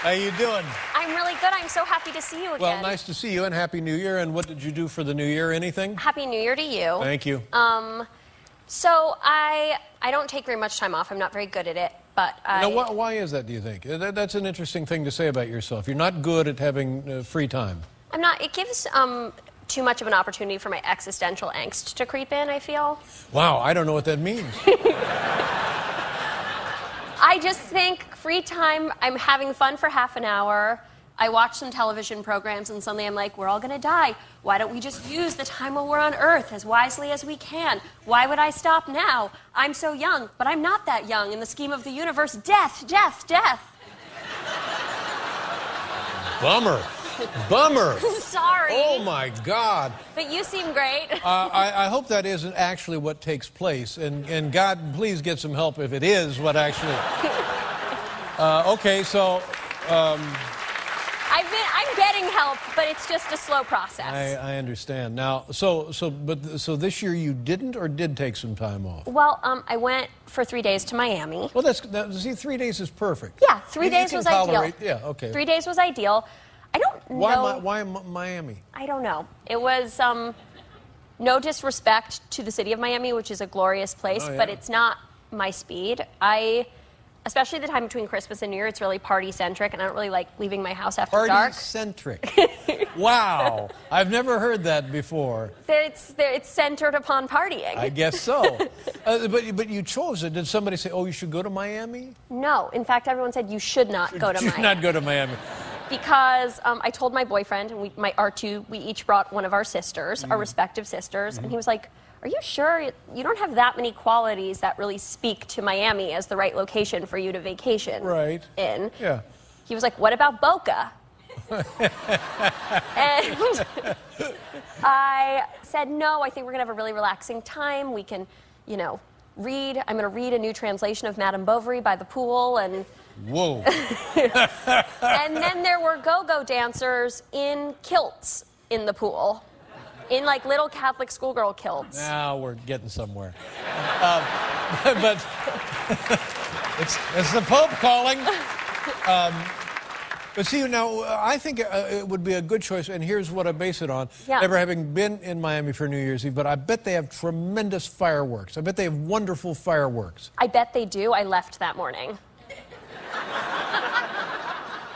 How you doing? I'm really good. I'm so happy to see you again. Well, nice to see you, and Happy New Year. And what did you do for the New Year? Anything? Happy New Year to you. Thank you. So I don't take very much time off. I'm not very good at it, but Now, why is that, do you think? That's an interesting thing to say about yourself. You're not good at having free time. I'm not. It gives too much of an opportunity for my existential angst to creep in, I feel. Wow, I don't know what that means. I just think free time, I'm having fun for half an hour. I watch some television programs and suddenly I'm like, we're all gonna die. Why don't we just use the time while we're on Earth as wisely as we can? Why would I stop now? I'm so young, but I'm not that young in the scheme of the universe. Death, death, death. Bummer. Bummer. Sorry. Oh, my God. But you seem great. I hope that isn't actually what takes place. And God, please get some help if it is what actually... Okay, so... I'm getting help, but it's just a slow process. I understand. Now, so this year you didn't or did take some time off? Well, I went for 3 days to Miami. Well, see, 3 days is perfect. Yeah, 3 days was ideal. Yeah, okay. 3 days was ideal. I don't know. Why Miami? I don't know. It was no disrespect to the city of Miami, which is a glorious place, but it's not my speed. Especially the time between Christmas and New Year, it's really party-centric, and I don't really like leaving my house after dark. Party-centric. Wow. I've never heard that before. It's centered upon partying. I guess so. But you chose it. Did somebody say, oh, you should go to Miami? No. In fact, everyone said you should not go to Miami. Should not go to Miami. Because I told my boyfriend, and we each brought one of our sisters, our respective sisters, and he was like, are you sure you don't have that many qualities that really speak to Miami as the right location for you to vacation in? Yeah. He was like, what about Boca? And I said, no, I think we're going to have a really relaxing time. We can, read. I'm going to read a new translation of Madame Bovary by the pool. And whoa. And then there were go-go dancers in kilts in the pool. In like little Catholic schoolgirl kilts. Now we're getting somewhere. But it's the Pope calling. But see, now, I think it would be a good choice, and here's what I base it on. Yeah. Never having been in Miami for New Year's Eve, but I bet they have tremendous fireworks. I bet they have wonderful fireworks. I bet they do. I left that morning.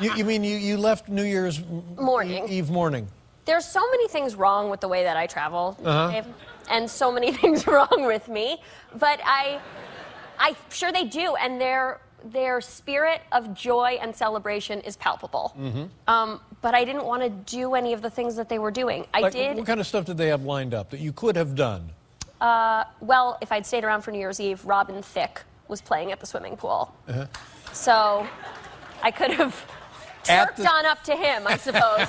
You mean you left New Year's Eve morning? There's so many things wrong with the way that I travel, Dave, and so many things wrong with me. But I'm sure they do, and their spirit of joy and celebration is palpable. But I didn't want to do any of the things that they were doing. I did. What kind of stuff did they have lined up that you could have done? Well, if I'd stayed around for New Year's Eve, Robin Thicke was playing at the swimming pool. So I could have twerked on up to him, I suppose.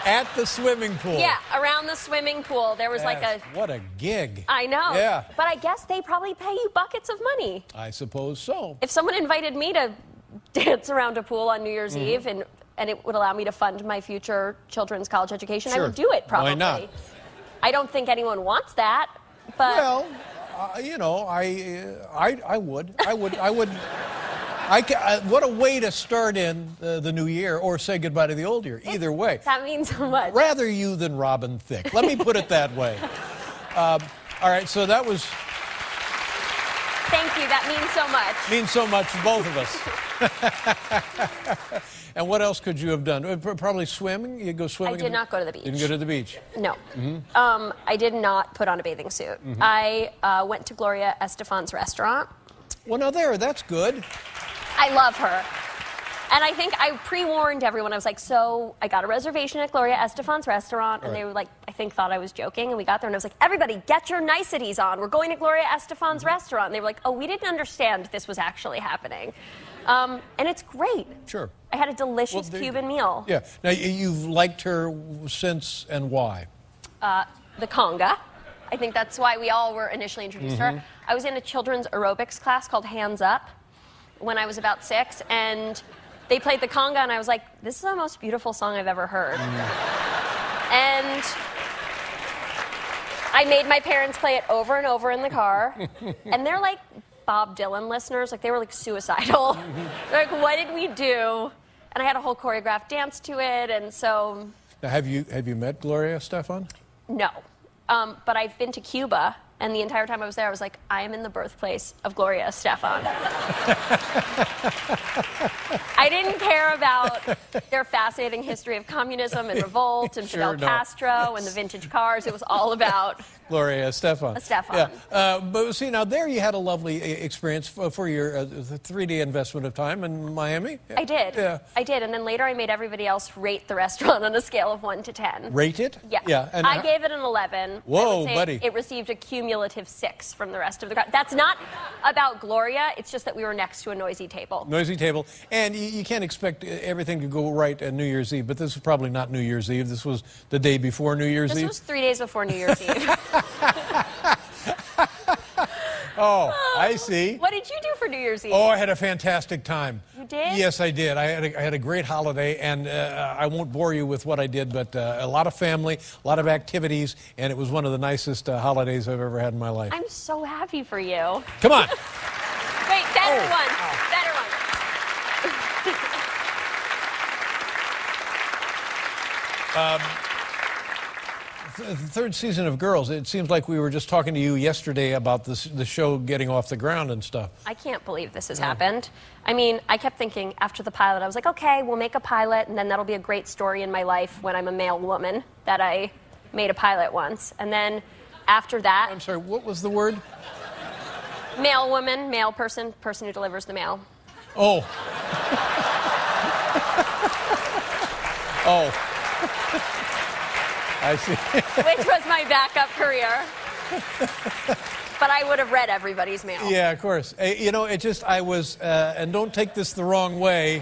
At the swimming pool. Yeah, around the swimming pool. There was What a gig. I know. Yeah. But I guess they probably pay you buckets of money. I suppose so. If someone invited me to dance around a pool on New Year's Eve and it would allow me to fund my future children's college education, I would do it probably. Why not? I don't think anyone wants that, but... Well, I would. What a way to start in the new year or say goodbye to the old year. Either way. That means so much. Rather you than Robin Thicke. Let me put it that way. All right, so that was... Thank you. That means so much. Means so much to both of us. And what else could you have done? Probably swimming? You go swimming? I did not go to the beach. Didn't go to the beach? No. I did not put on a bathing suit. I went to Gloria Estefan's restaurant. Well, now that's good. I love her. And I think I pre-warned everyone. I was like, so I got a reservation at Gloria Estefan's restaurant. And they were like, I think thought I was joking. And we got there and I was like, everybody, get your niceties on. We're going to Gloria Estefan's restaurant. And they were like, oh, we didn't understand this was actually happening. And it's great. Sure. I had a delicious Cuban meal. Yeah. Now, you've liked her since, and why? The conga. I think that's why we all were initially introduced to her. I was in a children's aerobics class called Hands Up when I was about 6, and they played the conga, and I was like, this is the most beautiful song I've ever heard. And I made my parents play it over and over in the car, and they're like Bob Dylan listeners, like they were like suicidal. They're like, what did we do? and I had a whole choreographed dance to it, and so... Now, have you met Gloria Estefan? No. But I've been to Cuba, and the entire time I was there, I was like, I am in the birthplace of Gloria Estefan. I didn't care about their fascinating history of communism and revolt and Fidel Castro and the vintage cars. It was all about... Gloria Estefan. Estefan. Yeah. But see, now there you had a lovely experience for your 3D investment of time in Miami. I did. Yeah. I did. And then later I made everybody else rate the restaurant on a scale of 1 to 10. Rate it? Yeah. Yeah. And I gave it an 11. Whoa, buddy. It received a cumulative 6 from the rest of the crowd. That's not about Gloria. It's just that we were next to a noisy table. Noisy table. And you can't expect everything to go right at New Year's Eve, but this was probably not New Year's Eve. This was the day before New Year's Eve. This was 3 days before New Year's Eve. Oh, I see. What did you do for New Year's Eve? Oh, I had a fantastic time. You did? Yes, I did. I had a great holiday, and I won't bore you with what I did, but a lot of family, a lot of activities, and it was one of the nicest holidays I've ever had in my life. I'm so happy for you. Come on. Wait, better one. Better one. The third season of Girls, it seems like we were just talking to you yesterday about the show getting off the ground and stuff. I can't believe this has happened. I mean, I kept thinking after the pilot, I was like, okay, we'll make a pilot, and then that'll be a great story in my life when I'm a male woman, that I made a pilot once. And then after that... I'm sorry, what was the word? Male woman, male person, person who delivers the mail. Oh. Oh. I see. Which was my backup career. But I would have read everybody's mail. Yeah, of course. You know, it just, I was, and don't take this the wrong way.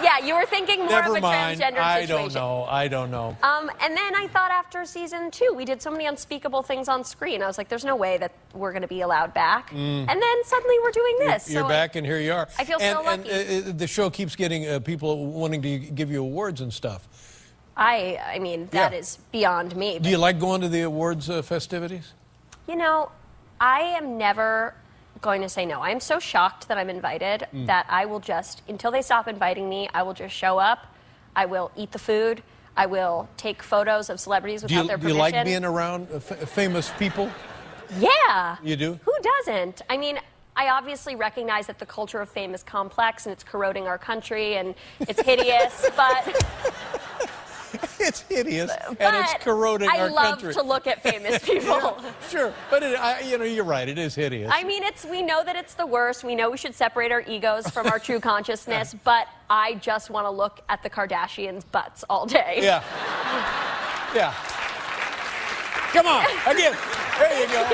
Yeah, you were thinking more of a transgender situation. I don't know. And then I thought after season 2, we did so many unspeakable things on screen. I was like, there's no way that we're going to be allowed back. And then suddenly we're doing this. You're back, and here you are. I feel so lucky. And the show keeps getting people wanting to give you awards and stuff. I mean, that is beyond me. Do you like going to the awards festivities? You know, I am never going to say no. I am so shocked that I'm invited that I will just, until they stop inviting me, I will just show up. I will eat the food. I will take photos of celebrities without their permission. Do you like being around famous people? Yeah. You do? Who doesn't? I mean, I obviously recognize that the culture of fame is complex and it's corroding our country and it's hideous, but... It's hideous, and it's corroding our country. I love to look at famous people. Yeah, sure, but you know, you're right. It is hideous. I mean, we know that it's the worst. We know we should separate our egos from our true consciousness, but I just want to look at the Kardashians' butts all day. Yeah. Yeah. Come on, again. There you go.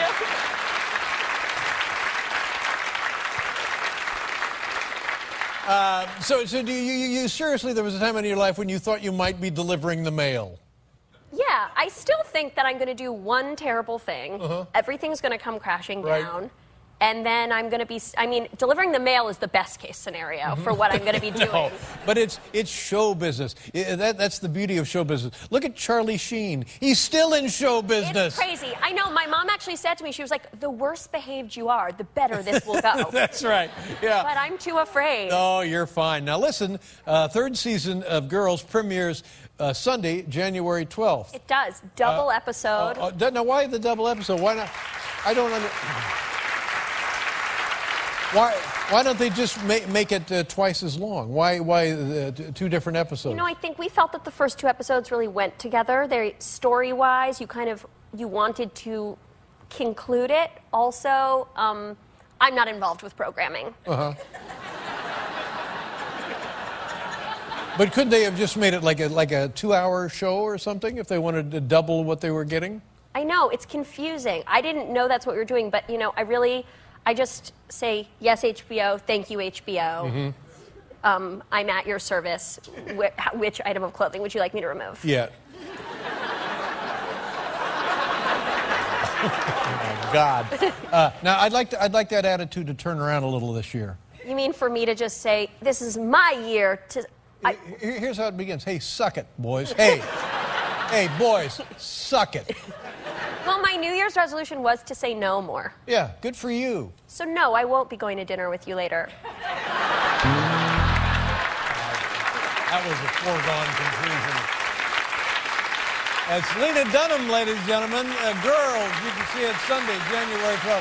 So do you seriously, there was a time in your life when you thought you might be delivering the mail? Yeah, I still think that I'm going to do one terrible thing. Everything's going to come crashing down. And then I'm going to be, I mean, delivering the mail is the best case scenario for what I'm going to be doing. No, but it's show business. That's the beauty of show business. Look at Charlie Sheen. He's still in show business. It's crazy. I know. My mom actually said to me, she was like, the worse behaved you are, the better this will go. That's right. Yeah. But I'm too afraid. Oh, you're fine. Now listen, third season of Girls premieres Sunday, January 12th. It does. Double episode. Now, why the double episode? Why not? I don't understand. Why don't they just make it twice as long? Why 2 different episodes? You know, I think we felt that the first 2 episodes really went together. They're story-wise, you wanted to conclude it. Also, I'm not involved with programming. But couldn't they have just made it like a 2-hour show or something if they wanted to double what they were getting? I know, it's confusing. I didn't know that's what we were doing, but you know, I just say, yes, HBO, thank you, HBO. I'm at your service. Which item of clothing would you like me to remove? Yeah. Oh, my God. Now, I'd like that attitude to turn around a little this year. You mean for me to just say, this is my year to... Here's how it begins. Hey, suck it, boys. Hey. Hey, boys, suck it. Well, my New Year's resolution was to say no more. Yeah, good for you. So no, I won't be going to dinner with you later. That was a foregone conclusion. That's Lena Dunham, ladies and gentlemen. Girls, you can see it Sunday, January 12th.